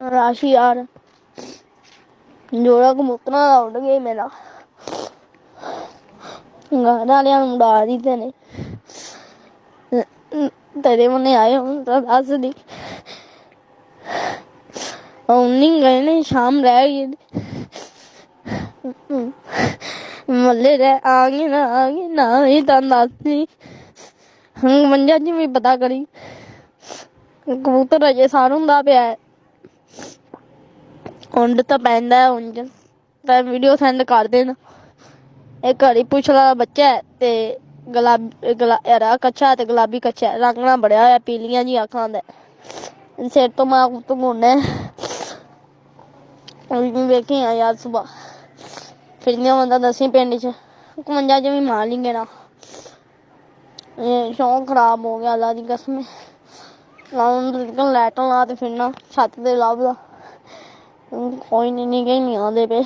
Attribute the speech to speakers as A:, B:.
A: राशि यार जोड़ा कबूतरा दा उड़ गया मेरा घर वाले उड़ा दिते ने तेरे मने आए हूँ तो दस दी नहीं गए ने शाम रह गई मल्ले रह आगे ना ही दस मंजा जी भी पता करी कबूतर अजे सार हुंदा पिया है उंड तो पैंदा है उंज तो वीडियो सेंड कर देना एक हरी पुछ दा बच्चा है ते हरा कच्चा ते गुलाबी कच्चा रंगना बड़िया होया पीलियां जी अखां दा सिर तो मैं घूमने वेखी आ यार सुबह फिर बंदा दसी पिंड च 51 च भी मार नहीं गेना शौक खराब हो गया अल्लाह दी कसम लाइट ला ते फिरना छत ते लभदा कोई नहीं गई नहीं आंदे पे